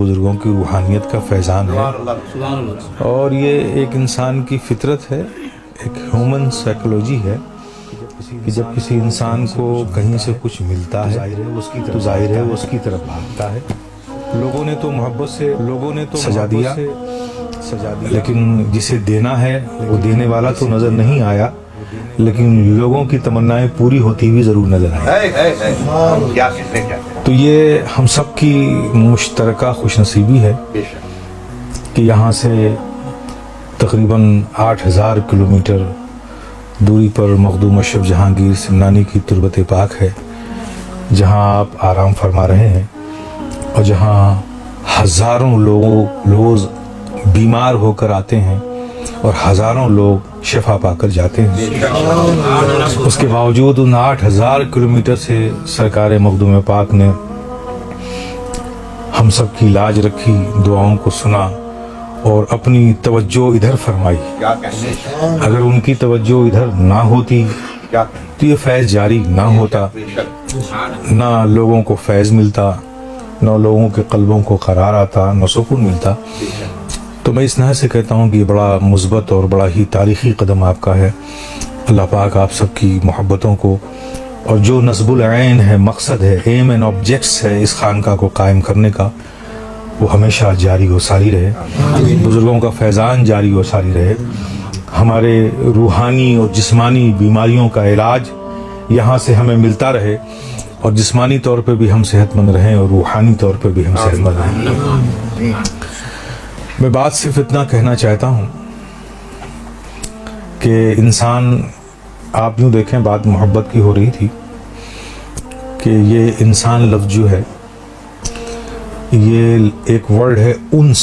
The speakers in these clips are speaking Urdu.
بزرگوں کی روحانیت کا فیضان ہے، اور یہ ایک انسان کی فطرت ہے، ایک ہیومن سائیکولوجی ہے کہ جب کسی انسان کو کہیں سے کچھ ملتا ہے تو ظاہر ہے وہ اس کی طرف بھاگتا ہے۔ لوگوں نے تو محبت سے سجا دیا، لیکن جسے دینا ہے وہ دینے والا تو نظر نہیں آیا، لیکن لوگوں کی تمنائیں پوری ہوتی ہوئی ضرور نظر آئی۔ تو یہ ہم سب کی مشترکہ خوش نصیبی ہے کہ یہاں سے تقریباً 8000 کلومیٹر دوری پر مخدوم اشرف جہانگیر سمنانی کی تربت پاک ہے، جہاں آپ آرام فرما رہے ہیں، اور جہاں ہزاروں لوگ روز بیمار ہو کر آتے ہیں اور ہزاروں لوگ شفا پا کر جاتے ہیں۔ اس کے باوجود ان 8000 کلومیٹر سے سرکار مخدوم پاک نے ہم سب کی لاج رکھی، دعاؤں کو سنا اور اپنی توجہ ادھر فرمائی۔ اگر ان کی توجہ ادھر نہ ہوتی تو یہ فیض جاری نہ ہوتا، نہ لوگوں کو فیض ملتا، نہ لوگوں کے قلبوں کو قرار آتا، نہ سکون ملتا۔ تو میں اس نحو سے کہتا ہوں کہ یہ بڑا مثبت اور بڑا ہی تاریخی قدم آپ کا ہے۔ اللہ پاک آپ سب کی محبتوں کو، اور جو نصب العین ہے، مقصد ہے، ایم اینڈ آبجیکٹس ہے اس خانقاہ کو قائم کرنے کا، وہ ہمیشہ جاری و ساری رہے، بزرگوں کا فیضان جاری و ساری رہے، ہمارے روحانی اور جسمانی بیماریوں کا علاج یہاں سے ہمیں ملتا رہے، اور جسمانی طور پہ بھی ہم صحت مند رہیں اور روحانی طور پہ بھی ہم صحت مند رہیں۔ میں بات صرف اتنا کہنا چاہتا ہوں کہ انسان، آپ یوں دیکھیں، بات محبت کی ہو رہی تھی کہ یہ انسان لفظ جو ہے، یہ ایک ورڈ ہے انس۔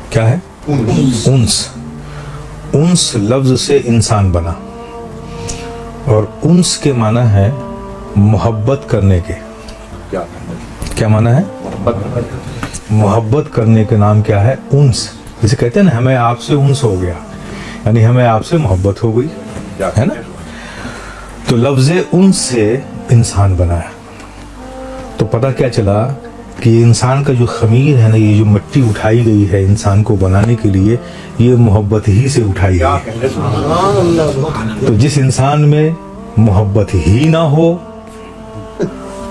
کیا ہے؟ انس۔ انس لفظ سے انسان بنا، اور انس کے معنی ہے محبت کرنے کے۔ کیا معنی ہے؟ محبت کرنے کے نام کیا ہے؟ انس۔ جسے کہتے ہیں نا، ہمیں آپ سے انس ہو گیا، یعنی ہمیں آپ سے محبت ہو گئی، ہے نا؟ تو لفظ انس سے انسان بنا ہے۔ تو پتہ کیا چلا کہ انسان کا جو خمیر ہے نا، یہ جو مٹی اٹھائی گئی ہے انسان کو بنانے کے لیے، یہ محبت ہی سے اٹھائی گئی ہے۔ تو جس انسان میں محبت ہی نہ ہو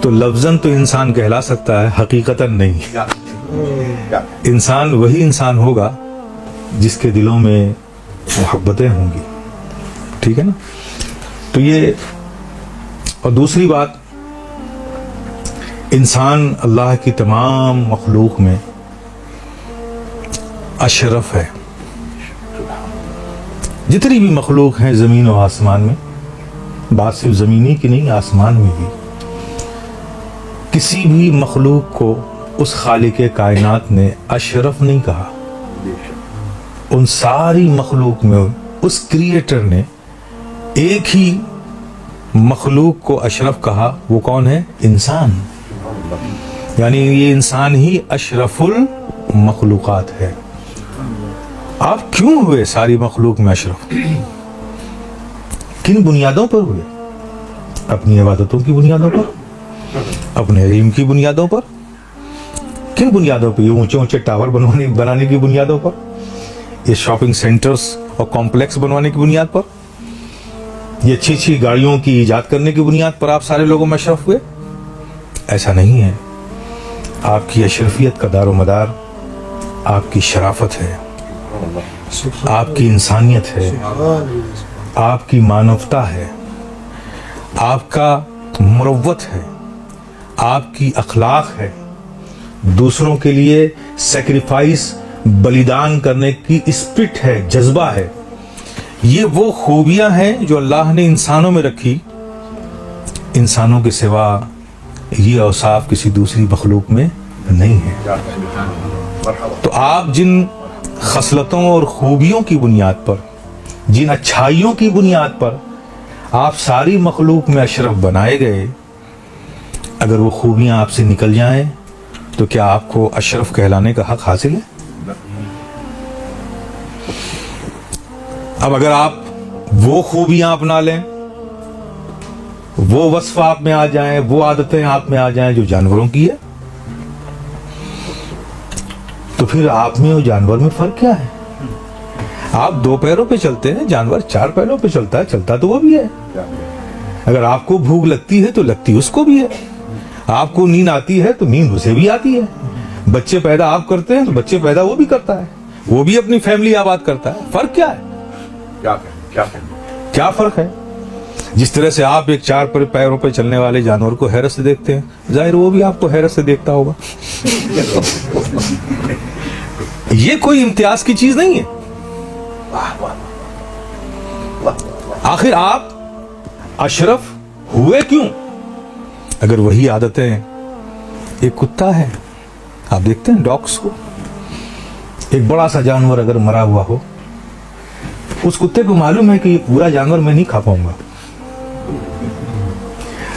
تو لفظاً تو انسان کہلا سکتا ہے، حقیقتاً نہیں۔ انسان وہی انسان ہوگا جس کے دلوں میں محبتیں ہوں گی، ٹھیک ہے نا؟ تو یہ، اور دوسری بات، انسان اللہ کی تمام مخلوق میں اشرف ہے۔ جتنی بھی مخلوق ہیں زمین و آسمان میں، بات صرف زمینی کی نہیں، آسمان میں بھی، کسی بھی مخلوق کو اس خالق کائنات نے اشرف نہیں کہا۔ ان ساری مخلوق میں اس کریٹر نے ایک ہی مخلوق کو اشرف کہا، وہ کون ہے؟ انسان۔ یعنی یہ انسان ہی اشرف المخلوقات ہے۔ آپ کیوں ہوئے ساری مخلوق میں اشرف؟ کن بنیادوں پر ہوئے؟ اپنی عبادتوں کی بنیادوں پر، اپنے علم کی بنیادوں پر۔ کن بنیادوں پر؟ یہ اونچے اونچے ٹاور بنانے کی بنیادوں پر، یہ شاپنگ سینٹرز اور کمپلیکس بنوانے کی بنیاد پر، یہ اچھی اچھی گاڑیوں کی ایجاد کرنے کی بنیاد پر آپ سارے لوگوں میں اشرف ہوئے؟ ایسا نہیں ہے۔ آپ کی اشرفیت کا دار و مدار آپ کی شرافت ہے، آپ کی انسانیت ہے، آپ کی مانوتا ہے، آپ کا مروت ہے، آپ کی اخلاق ہے، دوسروں کے لیے سیکریفائس، بلیدان کرنے کی اسپرٹ ہے، جذبہ ہے۔ یہ وہ خوبیاں ہیں جو اللہ نے انسانوں میں رکھی۔ انسانوں کے سوا یہ اوصاف کسی دوسری مخلوق میں نہیں ہے۔ تو آپ جن خصلتوں اور خوبیوں کی بنیاد پر، جن اچھائیوں کی بنیاد پر آپ ساری مخلوق میں اشرف بنائے گئے، اگر وہ خوبیاں آپ سے نکل جائیں تو کیا آپ کو اشرف کہلانے کا حق حاصل ہے؟ اب اگر آپ وہ خوبیاں اپنا لیں، وہ وصف آپ میں آ جائیں، وہ عادتیں آپ میں آ جائیں جو جانوروں کی ہے، تو پھر آپ میں اور جانور میں فرق کیا ہے؟ آپ 2 پیروں پہ چلتے ہیں، جانور 4 پیروں پہ چلتا ہے، چلتا تو وہ بھی ہے۔ اگر آپ کو بھوک لگتی ہے تو لگتی اس کو بھی ہے، آپ کو نیند آتی ہے تو نیند اسے بھی آتی ہے، بچے پیدا آپ کرتے ہیں تو بچے پیدا وہ بھی کرتا ہے، وہ بھی اپنی فیملی آباد کرتا ہے۔ فرق کیا ہے؟ کیا فرق ہے؟ جس طرح سے آپ ایک 4 پیروں پہ چلنے والے جانور کو حیرت سے دیکھتے ہیں، ظاہر وہ بھی آپ کو حیرت سے دیکھتا ہوگا۔ یہ کوئی امتیاز کی چیز نہیں ہے۔ آخر آپ اشرف ہوئے کیوں؟ اگر وہی عادتیں، ایک کتا ہے، آپ دیکھتے ہیں ڈاگس کو، ایک بڑا سا جانور اگر مرا ہوا ہو، اس کتے کو معلوم ہے کہ یہ پورا جانور میں نہیں کھا پاؤں گا،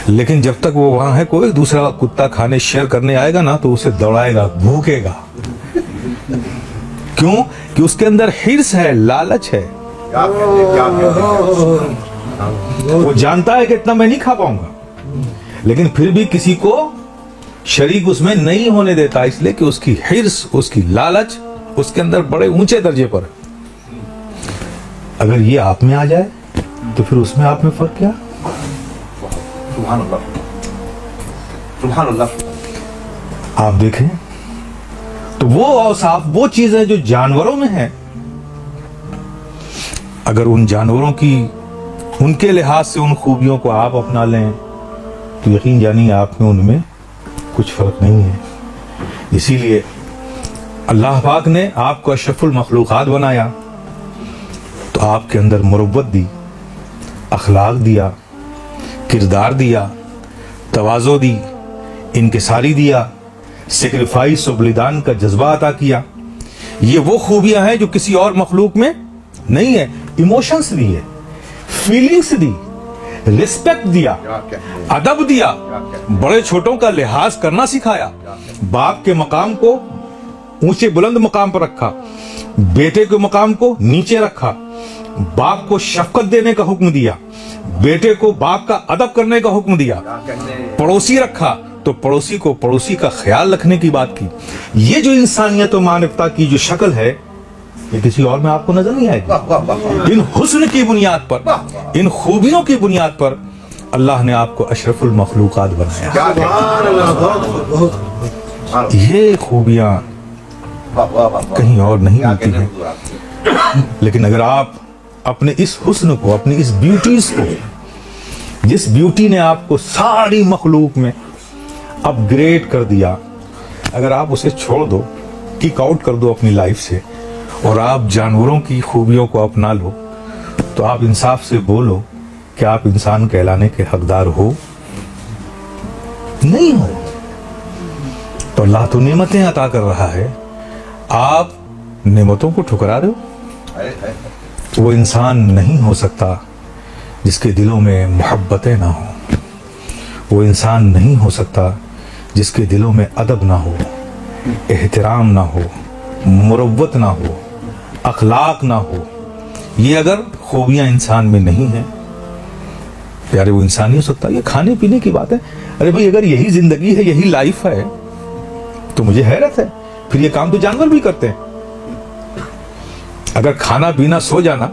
لیکن جب تک وہ وہاں ہے کوئی دوسرا کتا کھانے شیئر کرنے آئے گا نا تو اسے دوڑائے گا، بھوکے گا۔ کیوں؟ کہ اس کے اندر حرص ہے، لالچ ہے، وہ جانتا ہے کہ اتنا میں نہیں کھا پاؤں گا، لیکن پھر بھی کسی کو شریک اس میں نہیں ہونے دیتا، اس لیے کہ اس کی حرص، اس کی لالچ اس کے اندر بڑے اونچے درجے پر ہے۔ اگر یہ آپ میں آ جائے تو پھر اس میں آپ میں فرق کیا؟ سبحان اللہ، سبحان اللہ۔ آپ دیکھیں تو وہ اوصاف، وہ چیزیں جو جانوروں میں ہیں، اگر ان جانوروں کی، ان کے لحاظ سے ان خوبیوں کو آپ اپنا لیں تو یقین جانیے آپ میں ان میں کچھ فرق نہیں ہے۔ اسی لیے اللہ پاک نے آپ کو اشرف المخلوقات بنایا تو آپ کے اندر مروت دی، اخلاق دیا، کردار دیا، تواضع دی، انکساری دیا، سیکریفائس و بلیدان کا جذبہ عطا کیا۔ یہ وہ خوبیاں ہیں جو کسی اور مخلوق میں نہیں ہے۔ ایموشنز دیے، فیلنگز دی، ریسپیکٹ دیا، ادب دیا، بڑے چھوٹوں کا لحاظ کرنا سکھایا، باپ کے مقام کو اونچے بلند مقام پر رکھا، بیٹے کے مقام کو نیچے رکھا، باپ کو شفقت دینے کا حکم دیا، بیٹے کو باپ کا ادب کرنے کا حکم دیا، پڑوسی رکھا تو پڑوسی کو پڑوسی کا خیال رکھنے کی بات کی۔ یہ جو انسانیت و مانوتا کی جو شکل ہے یہ کسی اور میں آپ کو نظر نہیں آئے گی۔ ان حسن کی بنیاد پر، ان خوبیوں کی بنیاد پر اللہ نے آپ کو اشرف المخلوقات بنایا۔ یہ خوبیاں کہیں اور نہیں ملتی ہیں، لیکن اگر آپ اپنے اس حسن کو، اپنی اس بیوٹیز کو، جس بیوٹی نے آپ کو ساری مخلوق میں اپ گریڈ کر دیا، اگر آپ اسے چھوڑ دو، کک آؤٹ کر دو اپنی لائف سے، اور آپ جانوروں کی خوبیوں کو اپنا لو، تو آپ انصاف سے بولو کہ آپ انسان کہلانے کے حقدار ہو؟ نہیں ہو۔ تو اللہ تو نعمتیں عطا کر رہا ہے، آپ نعمتوں کو ٹھکرا رہے ہو۔ وہ انسان نہیں ہو سکتا جس کے دلوں میں محبتیں نہ ہوں، وہ انسان نہیں ہو سکتا جس کے دلوں میں ادب نہ ہو، احترام نہ ہو، مروت نہ ہو، اخلاق نہ ہو۔ یہ اگر خوبیاں انسان میں نہیں ہیں پیارے، وہ انسان نہیں ہو سکتا۔ یہ کھانے پینے کی بات ہے، ارے بھائی اگر یہی زندگی ہے، یہی لائف ہے تو مجھے حیرت ہے، پھر یہ کام تو جانور بھی کرتے ہیں۔ اگر کھانا پینا، سو جانا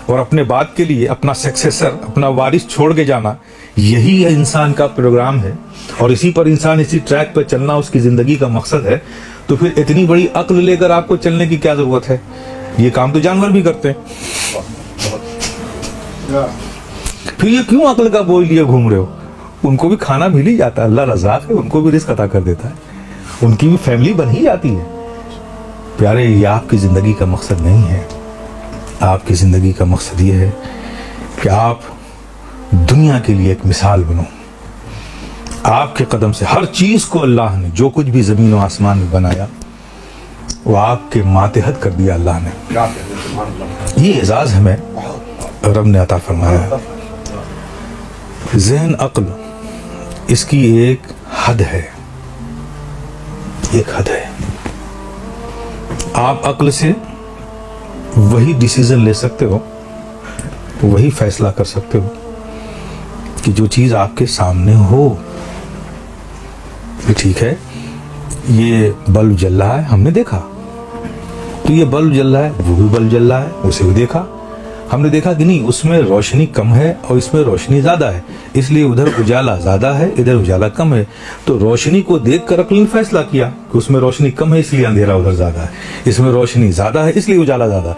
اور اپنے بعد کے لیے اپنا سکسیسر، اپنا وارث چھوڑ کے جانا، یہی انسان کا پروگرام ہے، اور اسی پر انسان، اسی ٹریک پر چلنا اس کی زندگی کا مقصد ہے، تو پھر اتنی بڑی عقل لے کر آپ کو چلنے کی کیا ضرورت ہے؟ یہ کام تو جانور بھی کرتے ہیں۔ پھر یہ کیوں عقل کا بوجھ لیے گھوم رہے ہو؟ ان کو بھی کھانا مل ہی جاتا ہے، اللہ رزاق ہے، ان کو بھی رزق عطا کر دیتا ہے، ان کی بھی فیملی بن ہی جاتی ہے۔ پیارے، یہ آپ کی زندگی کا مقصد نہیں ہے۔ آپ کی زندگی کا مقصد یہ ہے کہ آپ دنیا کے لیے ایک مثال بنو۔ آپ کے قدم سے ہر چیز کو اللہ نے، جو کچھ بھی زمین و آسمان میں بنایا، وہ آپ کے ماتحت کر دیا اللہ نے۔ یہ اعزاز ہمیں رب نے عطا فرمایا ہے۔ ذہن، عقل، اس کی ایک حد ہے، ایک حد ہے۔ آپ عقل سے وہی ڈیسیزن لے سکتے ہو، وہی فیصلہ کر سکتے ہو کہ جو چیز آپ کے سامنے ہو۔ ٹھیک ہے، یہ بلب جل رہا ہے، ہم نے دیکھا، تو یہ بلب جل رہا ہے, وہ بھی بلب جل رہا ہے, اسے بھی دیکھا, ہم نے دیکھا کہ نہیں اس میں روشنی کم ہے اور اس میں روشنی زیادہ ہے, اس لیے ادھر اجالا زیادہ ہے ادھر اجالا کم ہے. تو روشنی کو دیکھ کر عقل نے فیصلہ کیا کہ اس میں روشنی کم ہے اس لیے اندھیرا ادھر زیادہ ہے, اس میں روشنی زیادہ ہے اس لیے اجالا زیادہ ہے.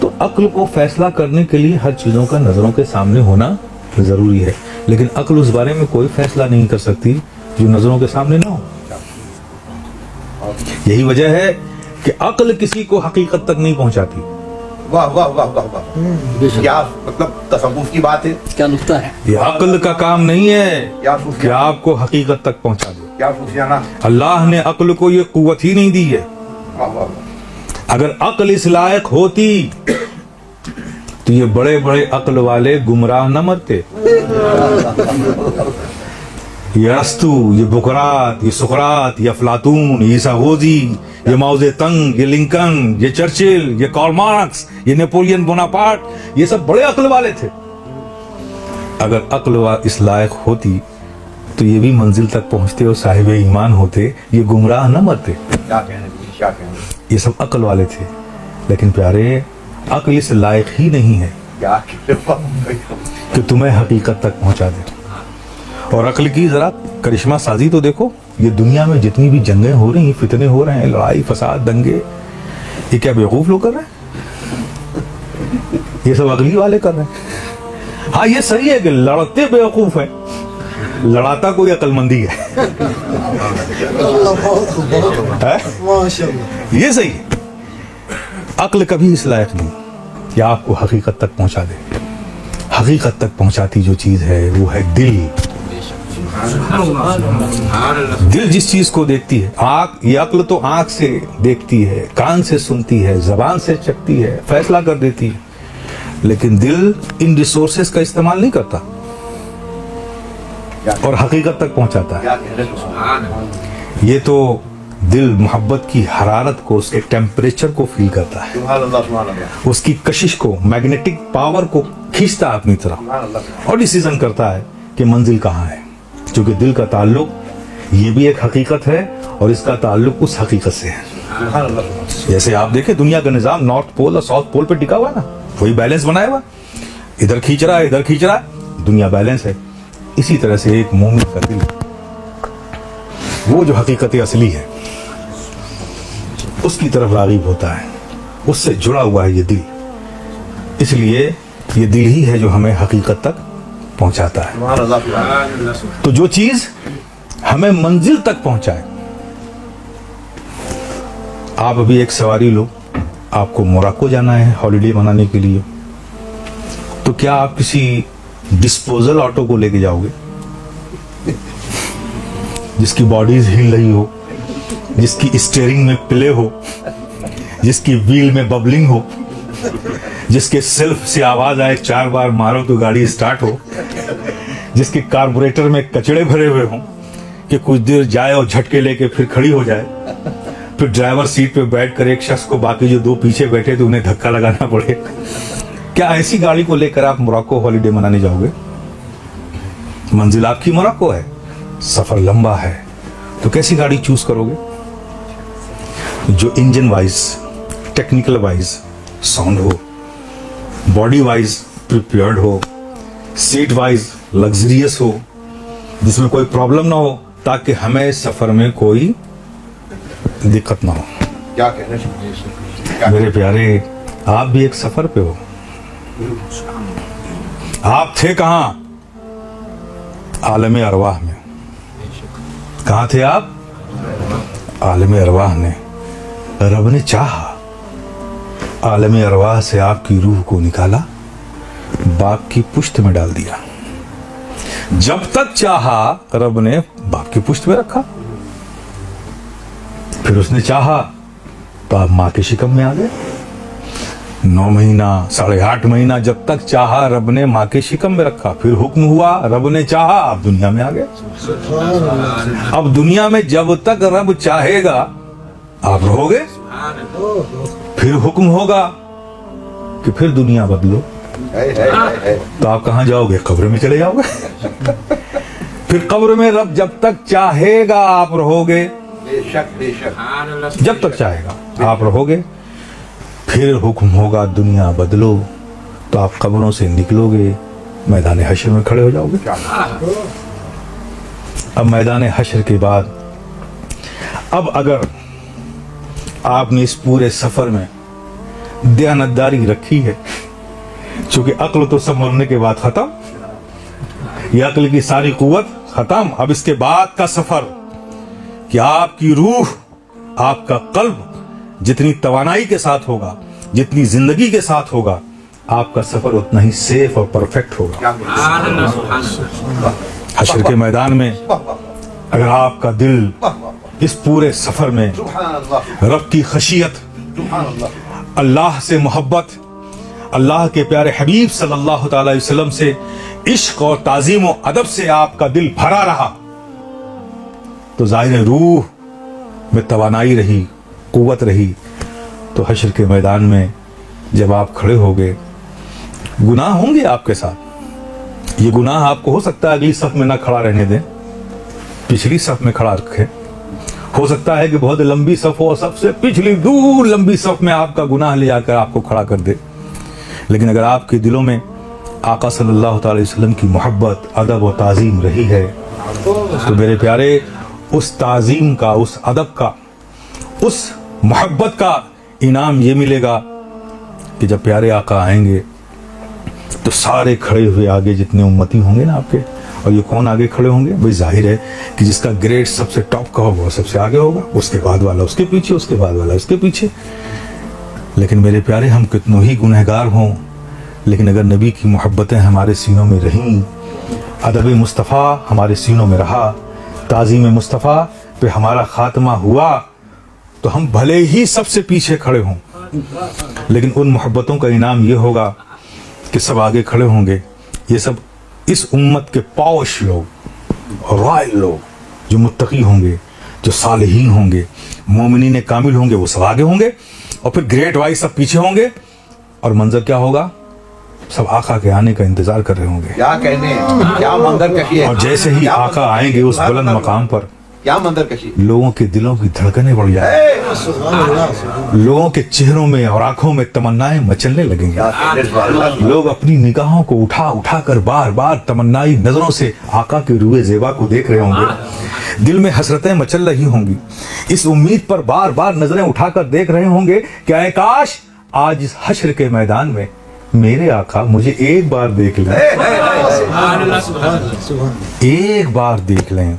تو عقل کو فیصلہ کرنے کے لیے ہر چیزوں کا نظروں کے سامنے ہونا ضروری ہے, لیکن عقل اس بارے میں کوئی فیصلہ نہیں کر سکتی جو نظروں کے سامنے نہ ہو. یہی وجہ ہے کہ عقل کسی کو حقیقت تک نہیں پہنچاتی. واہ واہ واہ واہ واہ, کیا مطلب تصوف کی بات ہے, کیا نقطہ ہے. یہ عقل کا کام نہیں ہے کہ آپ کو حقیقت تک پہنچا دے. کیا صوفیانہ, اللہ نے عقل کو یہ قوت ہی نہیں دی ہے. واہ واہ واہ, اگر عقل اس لائق ہوتی تو یہ بڑے بڑے عقل والے گمراہ نہ مرتے. یہ ارسطو, یہ بکرات, یہ سقراط, یہ افلاطون, یہ عیسیٰ, یہ ماؤ زے تنگ, یہ لنکن, یہ چرچل, یہ کارل مارکس, یہ نیپولین بوناپارٹ, یہ سب بڑے عقل والے تھے. اگر عقل اس لائق ہوتی تو یہ بھی منزل تک پہنچتے اور صاحب ایمان ہوتے, یہ گمراہ نہ مرتے. کیا کہنے, کیا کہنے, یہ سب عقل والے تھے, لیکن پیارے عقل اس لائق ہی نہیں ہے کیا کہنے, کہ تمہیں حقیقت تک پہنچا دے. اور عقل کی ذرا کرشمہ سازی تو دیکھو, یہ دنیا میں جتنی بھی جنگیں ہو رہی ہیں, فتنے ہو رہے ہیں, لڑائی فساد دنگے, یہ کیا بیوقوف لوگ کر رہے ہیں؟ یہ سب عقلی والے کر رہے ہیں. ہاں یہ صحیح ہے کہ لڑتے بیوقوف ہیں, لڑاتا کوئی عقل مندی ہے. یہ صحیح ہے. عقل کبھی اس لائق نہیں کہ آپ کو حقیقت تک پہنچا دے. حقیقت تک پہنچاتی جو چیز ہے وہ ہے دل. دل جس چیز کو دیکھتی ہے, آنکھ, یہ عقل تو آنکھ سے دیکھتی ہے, کان سے سنتی ہے, زبان سے چکھتی ہے, فیصلہ کر دیتی ہے, لیکن دل ان ریسورسز کا استعمال نہیں کرتا اور حقیقت تک پہنچاتا ہے. کیا کہنے, یہ تو دل محبت کی حرارت کو, اس کے ٹیمپریچر کو فیل کرتا ہے, سبحان اللہ, سبحان اللہ, اس کی کشش کو, میگنیٹک پاور کو کھینچتا ہے اپنی طرف سبحان اللہ, اور ڈیسیزن کرتا ہے کہ منزل کہاں ہے. چونکہ دل کا تعلق یہ بھی ایک حقیقت ہے اور اس کا تعلق اس حقیقت سے ہے. سبحان اللہ, جیسے آپ دیکھیں دنیا کا نظام نارتھ پول اور ساؤتھ پول پہ ٹکا ہوا ہے نا, وہی بیلنس بنایا ہوا, ادھر کھینچ رہا ہے ادھر کھینچ رہا ہے, دنیا بیلنس ہے. اسی طرح سے ایک مومن کا دل, وہ جو حقیقت اصلی ہے اس کی طرف راغب ہوتا ہے, اس سے جڑا ہوا ہے یہ دل. اس لیے یہ دل ہی ہے جو ہمیں حقیقت تک پہنچاتا ہے. سبحان اللہ, سبحان اللہ, تو جو چیز ہمیں منزل تک پہنچائے, آپ ابھی ایک سواری لو, آپ کو موراکو جانا ہے ہالیڈے منانے کے لیے, تو کیا آپ کسی ڈسپوزل آٹو کو لے کے جاؤ گے جس کی باڈیز ہل رہی ہو, جس کی اسٹیئرنگ میں پلے ہو, جس کی ویل میں ببلنگ ہو, جس کے سیلف سے آواز آئے 4 بار مارو تو گاڑی سٹارٹ ہو, جس کے کاربوریٹر میں کچڑے بھرے ہوئے ہوں کہ کچھ دیر جائے اور جھٹکے لے کے پھر کھڑی ہو جائے, پھر ڈرائیور سیٹ پہ بیٹھ کر ایک شخص کو باقی جو 2 پیچھے بیٹھے تو انہیں دھکا لگانا پڑے. کیا ایسی گاڑی کو لے کر آپ موراکو ہالیڈے منانے جاؤ گے؟ منزل آپ کی موراکو ہے, سفر لمبا ہے, تو کیسی گاڑی چوز کرو گے؟ جو engine wise, technical wise sound ہو, باڈی وائز پریپیئرڈ ہو, سیٹ وائز لگزریس ہو, جس میں کوئی پرابلم نہ ہو تاکہ ہمیں سفر میں کوئی دقت نہ ہو. کیا کہنے, میرے پیارے, آپ بھی ایک سفر پہ ہو. آپ تھے کہاں؟ عالم ارواح میں. کہاں تھے آپ؟ عالم ارواح میں. رب نے چاہا, عالم ارواح سے آپ کی روح کو نکالا, باپ کی پشت میں ڈال دیا. جب تک چاہا رب نے باپ کی پشت میں رکھا, پھر اس نے چاہا تو آپ ماں کے شکم میں آ گئے. 9 مہینہ 8.5 مہینہ جب تک چاہا رب نے ماں کے شکم میں رکھا, پھر حکم ہوا, رب نے چاہا, آپ دنیا میں آ گئے. اب دنیا میں جب تک رب چاہے گا آپ رہو گے, پھر حکم ہوگا کہ پھر دنیا بدلو, تو آپ کہاں جاؤ گے؟ قبر میں چلے جاؤ گے. پھر قبر میں رب جب تک چاہے گا آپ رہو گے, بے شک, بے شک, جب تک چاہے گا آپ رہو گے. پھر حکم ہوگا دنیا بدلو، تو آپ قبروں سے نکلوگے، میدان حشر میں کھڑے ہو جاؤ گے۔ اب میدان حشر کے بعد اب اگر آپ نے اس پورے سفر میں دیانتداری رکھی ہے، چونکہ عقل تو سب مرنے کے بعد ختم، یہ عقل کی ساری قوت ختم، اب اس کے بعد کا سفر کہ آپ کی روح، آپ کا قلب جتنی توانائی کے ساتھ ہوگا، جتنی زندگی کے ساتھ ہوگا، آپ کا سفر اتنا ہی سیف اور پرفیکٹ ہوگا۔ حشر کے میدان میں اگر آپ کا دل اس پورے سفر میں رب کی خشیت، اللہ سے محبت، اللہ کے پیارے حبیب صلی اللہ تعالی علیہ وسلم سے عشق اور تعظیم و ادب سے آپ کا دل بھرا رہا، تو ظاہر روح میں توانائی رہی، قوت رہی، تو حشر کے میدان میں جب آپ کھڑے ہوگے، گناہ ہوں گے آپ کے ساتھ، یہ گناہ آپ کو ہو سکتا ہے اگلی صف میں نہ کھڑا رہنے دیں، پچھلی صف میں کھڑا رکھے، ہو سکتا ہے کہ بہت لمبی صف ہو، سب سے پچھلی دور لمبی صف میں آپ کا گناہ لے جا کر آپ کو کھڑا کر دے، لیکن اگر آپ کے دلوں میں آقا صلی اللہ تعالی علیہ وسلم کی محبت، ادب و تعظیم رہی ہے، تو میرے پیارے اس تعظیم کا، اس ادب کا، اس محبت کا انعام یہ ملے گا کہ جب پیارے آقا آئیں گے تو سارے کھڑے ہوئے آگے جتنے امتی ہوں گے نا آپ کے، اور یہ کون آگے کھڑے ہوں گے؟ بھئی ظاہر ہے کہ جس کا گریڈ سب سے ٹاپ کا ہوگا وہ سب سے آگے ہوگا، اس کے بعد والا اس کے پیچھے، اس کے بعد والا اس کے پیچھے۔ لیکن میرے پیارے ہم کتنوں ہی گنہگار ہوں، لیکن اگر نبی کی محبتیں ہمارے سینوں میں رہیں، ادب مصطفیٰ ہمارے سینوں میں رہا، تعظیم مصطفیٰ پہ ہمارا خاتمہ ہوا، تو ہم بھلے ہی سب سے پیچھے کھڑے ہوں، لیکن ان محبتوں کا انعام یہ ہوگا کہ سب آگے کھڑے ہوں گے، یہ سب اس امت کے پاوش لوگ، رائل لوگ، جو متقی ہوں گے، جو صالحین ہوں گے، مومنین کامل ہوں گے، وہ سب آگے ہوں گے، اور پھر گریٹ وائز سب پیچھے ہوں گے، اور منظر کیا ہوگا؟ سب آقا کے آنے کا انتظار کر رہے ہوں گے۔ کیا کہنے، کیا منظر کشی ہے، اور جیسے ہی آقا آئیں گے اس بلند مقام پر، کیا منظر کشی، لوگوں کے دلوں کی دھڑکنیں بڑھ جائیں، لوگوں کے چہروں میں اور آنکھوں میں تمنائیں مچلنے لگیں گے، لوگ اپنی نگاہوں کو اٹھا اٹھا کر بار بار تمنائی نظروں سے آقا کے روئے زیبا کو دیکھ رہے ہوں گے، دل میں حسرتیں مچل رہی ہوں گی، اس امید پر بار بار نظریں اٹھا کر دیکھ رہے ہوں گے کہ اے کاش آج اس حشر کے میدان میں میرے آقا مجھے ایک بار دیکھ لیں، ایک بار دیکھ لیں۔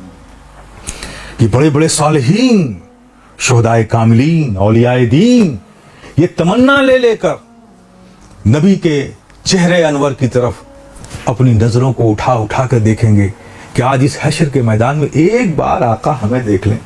یہ بڑے بڑے صالحین، شہدائے کاملین، اولیاء دین، یہ تمنا لے لے کر نبی کے چہرے انور کی طرف اپنی نظروں کو اٹھا اٹھا کر دیکھیں گے کہ آج اس حشر کے میدان میں ایک بار آقا ہمیں دیکھ لیں۔